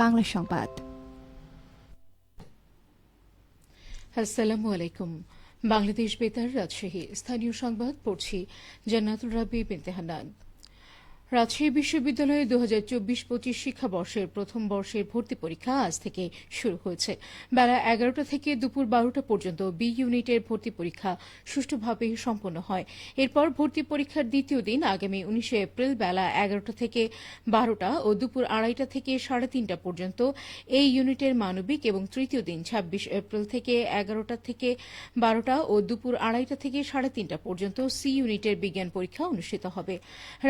বাংলা সংবাদ। আসসালামু আলাইকুম। বাংলাদেশ বেতার রাজশাহী স্থানীয় সংবাদ পড়ছি জান্নাতুল রাবি বিনতে হান্নান। রাজশাহী বিশ্ববিদ্যালয়ে 2024-25 শিক্ষাবর্ষের প্রথম বর্ষের ভর্তি পরীক্ষা আজ থেকে শুরু হয়েছে। বেলা 11টা থেকে দুপুর 12টা পর্যন্ত বি ইউনিটের ভর্তি পরীক্ষা সুষ্ঠুভাবে সম্পন্ন হয়। এরপর ভর্তি পরীক্ষার দ্বিতীয় দিন আগামী 19 এপ্রিল বেলা 11টা থেকে 12টা ও দুপুর 2:30 থেকে 3:30 পর্যন্ত এই ইউনিটের মানবিক এবং তৃতীয় দিন 26 এপ্রিল থেকে 11টা থেকে 12টা ও দুপুর 2:30 থেকে 3:30 পর্যন্ত সি ইউনিটের বিজ্ঞান পরীক্ষা অনুষ্ঠিত হবে।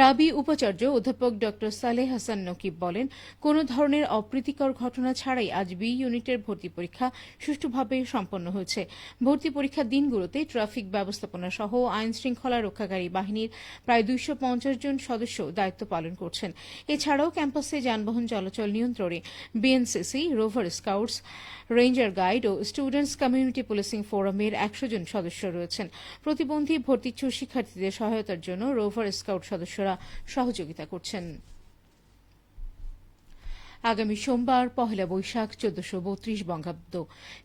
রাবি উপাচার্য অধ্যাপক ড সালেহ হাসান নকিব বলেন, কোন ধরনের অপ্রীতিকর ঘটনা ছাড়াই আজ বি ইউনিটের ভর্তি পরীক্ষা সুষ্ঠুভাবে সম্পন্ন হয়েছে। ভর্তি পরীক্ষার দিনগুলোতে ট্রাফিক ব্যবস্থাপনা সহ আইন শৃঙ্খলা রক্ষাকারী বাহিনীর প্রায় 250 জন সদস্য দায়িত্ব পালন করছেন। এছাড়াও ক্যাম্পাসে যানবাহন চলাচল নিয়ন্ত্রণে BNCC, rover scouts, ranger guide ও স্টুডেন্টস কমিউনিটি পুলিশিং ফোরামের 100 জন সদস্য রয়েছেন। প্রতিবন্ধী ভর্তিচ্ছু শিক্ষার্থীদের সহায়তার জন্য রোভার স্কাউট সদস্যরা সহযোগিতা করছেন। আগামী সোমবার পহেলা বৈশাখ 1432 বঙ্গাব্দ।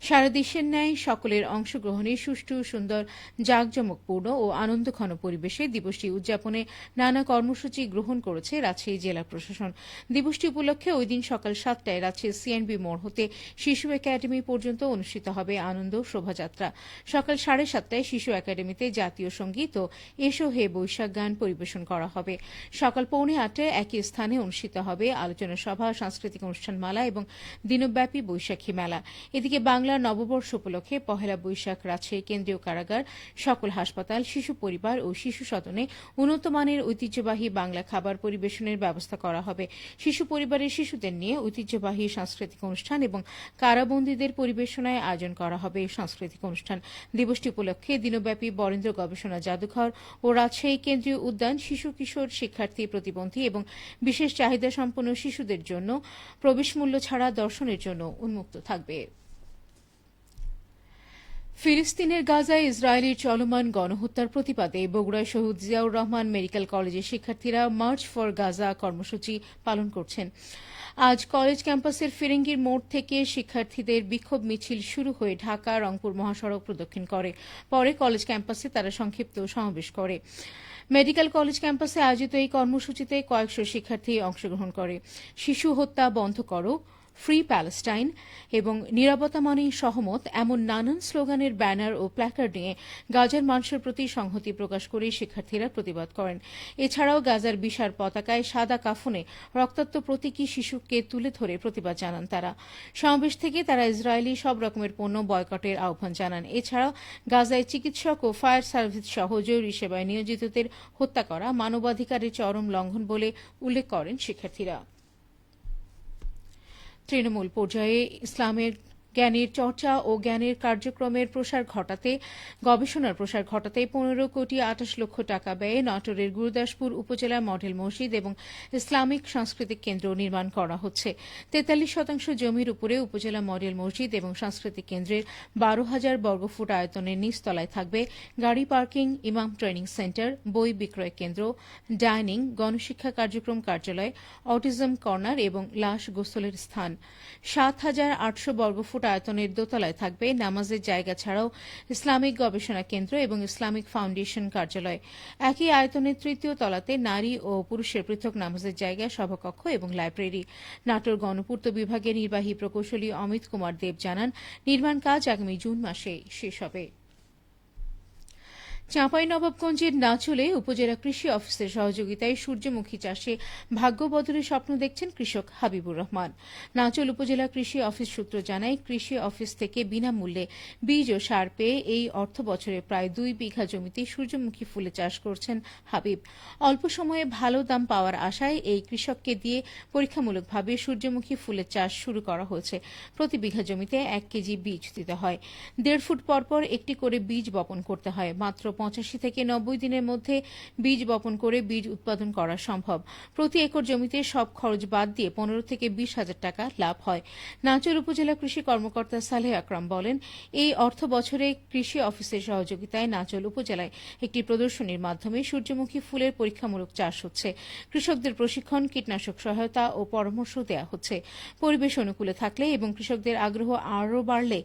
সারা দেশের ন্যায় সকলের অংশগ্রহণে সুষ্ঠু, সুন্দর, জাঁকজমকপূর্ণ ও আনন্দঘন পরিবেশে দিবসটি উদযাপনে নানা কর্মসূচি গ্রহণ করেছে রাজশাহী জেলা প্রশাসন। দিবসটি উপলক্ষে ওই দিন সকাল 7টায় রাজশাহী সিএনবি মোড় হতে শিশু একাডেমি পর্যন্ত অনুষ্ঠিত হবে আনন্দ শোভাযাত্রা। সকাল 7:30টায় শিশু একাডেমিতে জাতীয় সঙ্গীত ও এসো হে বৈশাখ গান পরিবেশন করা হবে। সকাল 7:45টায় একই স্থানে অনুষ্ঠিত হবে আলোচনা সভা, সাংস্কৃতিক অনুষ্ঠানমালা এবং দিনব্যাপী বৈশাখী মেলা। এদিকে বাংলা নববর্ষ উপলক্ষে পহেলা বৈশাখ রাজশাহী কেন্দ্রীয় কারাগার, সকল হাসপাতাল, শিশু পরিবার ও শিশু সদনে উন্নতমানের ঐতিহ্যবাহী বাংলা খাবার পরিবেশনের ব্যবস্থা করা হবে। শিশু পরিবারের শিশুদের নিয়ে ঐতিহ্যবাহী সাংস্কৃতিক অনুষ্ঠান এবং কারাবন্দীদের পরিবেশনায় আয়োজন করা হবে সাংস্কৃতিক অনুষ্ঠান। দিবসটি উপলক্ষে দিনব্যাপী বরেন্দ্র গবেষণা জাদুঘর ও রাজশাহী কেন্দ্রীয় উদ্যান শিশু কিশোর, শিক্ষার্থী, প্রতিবন্ধী এবং বিশেষ চাহিদা সম্পন্ন শিশুদের জন্য প্রবেশ মূল্য ছাড়া দর্শনের জন্য উন্মুক্ত থাকবে। ফিলিস্তিনের গাজায় ইসরায়েলের চলমান গণহত্যার প্রতিবাদে বগুড়ায় শহীদ জিয়াউর রহমান মেডিকেল কলেজের শিক্ষার্থীরা মার্চ ফর গাজা কর্মসূচি পালন করছেন। আজ কলেজ ক্যাম্পাসের ফিরিঙ্গির মোড় থেকে শিক্ষার্থীদের বিক্ষোভ মিছিল শুরু হয়ে ঢাকা রংপুর মহাসড়ক প্রদক্ষিণ করে। পরে কলেজ ক্যাম্পাসে তারা সংক্ষিপ্ত সমাবেশ করে। মেডিকেল কলেজ ক্যাম্পাসে আয়োজিত এই কর্মসূচিতে কয়েকশো শিক্ষার্থী অংশগ্রহণ করে। শিশু হত্যা বন্ধ করো, ফ্রি প্যালেস্টাইন এবং নিরাপত্তা মানেই সহমত এমন নানান স্লোগানের ব্যানার ও প্ল্যাকার্ড নিয়ে গাজার মানুষের প্রতি সংহতি প্রকাশ করে শিক্ষার্থীরা প্রতিবাদ করেন। এছাড়াও গাজার বিশাল পতাকায় সাদা কাফনে রক্তাক্ত প্রতীকী শিশুকে তুলে ধরে প্রতিবাদ জানান তারা। সমাবেশ থেকে তারা ইসরায়েলি সব রকমের পণ্য বয়কটের আহ্বান জানান। এছাড়াও গাজায় চিকিৎসক ও ফায়ার সার্ভিস সহ জরুরি সেবায় নিয়োজিতদের হত্যা করা মানবাধিকারের চরম লঙ্ঘন বলে উল্লেখ করেন শিক্ষার্থীরা। তৃণমূল পর্যায়ে ইসলামের জ্ঞানের চর্চা ও জ্ঞানের কার্যক্রমের প্রসার ঘটাতে, গবেষণার প্রসার ঘটাতে 15,28,00,000 টাকা ব্যয়ে নাটোরের গুরুদাসপুর উপজেলা মডেল মসজিদ এবং ইসলামিক সাংস্কৃতিক কেন্দ্র নির্মাণ করা হচ্ছে। 43% জমির উপরে উপজেলা মডেল মসজিদ এবং সাংস্কৃতিক কেন্দ্রের 12,000 বর্গফুট আয়তনের নিচতলায় থাকবে গাড়ি পার্কিং, ইমাম ট্রেনিং সেন্টার, বই বিক্রয় কেন্দ্র, ডাইনিং, গণশিক্ষা কার্যক্রম কার্যালয়, অটিজম কর্নার এবং লাশ গোসলের স্থান। 7,800 বর্গফুট আয়তনের দোতলায় থাকবে নামাজের জায়গা ছাড়াও ইসলামিক গবেষণা কেন্দ্র এবং ইসলামিক ফাউন্ডেশন কার্যালয়। একই আয়তনের তৃতীয় তলাতে নারী ও পুরুষের পৃথক নামাজের জায়গা, সভাকক্ষ এবং লাইব্রেরি। নাটোর গণপূর্ত বিভাগের নির্বাহী প্রকৌশলী অমিত কুমার দেব জানান, নির্মাণ কাজ আগামী জুন মাসে শেষ হবে। চাঁপাইনবাবগঞ্জের নাচলে উপজেলা কৃষি অফিসের সহযোগিতায় সূর্যমুখী চাষে ভাগ্য বদলের স্বপ্ন দেখছেন কৃষক হাবিবুর রহমান। নাচল উপজেলা কৃষি অফিস সূত্র জানায়, কৃষি অফিস থেকে বিনামূল্যে বীজ ও সার পেয়ে এই অর্থ বছরে প্রায় 2 বিঘা জমিতে সূর্যমুখী ফুলে চাষ করছেন হাবিব। অল্প সময়ে ভালো দাম পাওয়ার আশায় এই কৃষককে দিয়ে পরীক্ষামূলকভাবে সূর্যমুখী ফুলের চাষ শুরু করা হয়েছে। প্রতি বিঘা জমিতে 1 কেজি বীজ দিতে হয়। 1.5 ফুট পরপর একটি করে বীজ বপন করতে হয়। মাত্র 85 থেকে 90 দিনের মধ্যে বীজ বপন করে বীজ উৎপাদন করা সম্ভব। প্রতি একর জমিতে সব খরচ বাদ দিয়ে 15 থেকে 20 হাজার টাকা লাভ হয়। নাচর উপজেলা কৃষি কর্মকর্তা সালেহ আকরাম বলেন, এই অর্থ বছরে কৃষি অফিসের সহযোগিতায় নাচল উপজেলায় একটি প্রদর্শনীর মাধ্যমে সূর্যমুখী ফুলের পরীক্ষামূলক চাষ হচ্ছে। কৃষকদের প্রশিক্ষণ, কীটনাশক সহায়তা ও পরামর্শ দেওয়া হচ্ছে। পরিবেশ অনুকূলে থাকলে এবং কৃষকদের আগ্রহ আরও বাড়লে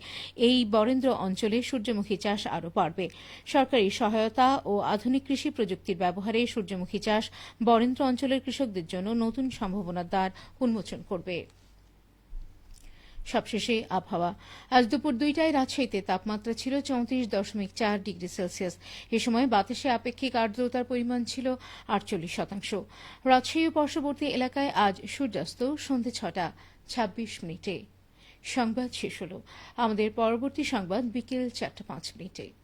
এই বরেন্দ্র অঞ্চলে সূর্যমুখী চাষ আরও বাড়বে। সরকারি সহায়তা ও আধুনিক কৃষি প্রযুক্তির ব্যবহারে সূর্যমুখী চাষ বরেন্দ্র অঞ্চলের কৃষকদের জন্য নতুন সম্ভাবনার দ্বার উন্মোচন করবে। সবশেষে আবহাওয়া। আজ দুপুর 2টায় রাজশাহীতে তাপমাত্রা ছিল 34.4 ডিগ্রি সেলসিয়াস। এ সময় বাতাসে আপেক্ষিক আর্দ্রতার পরিমাণ ছিল 48%। রাজশাহী ও পার্শ্ববর্তী এলাকায় আজ সূর্যাস্ত সন্ধ্যে 6:26। সংবাদ শেষ হল। আমাদের পরবর্তী সংবাদ বিকেল 4:05।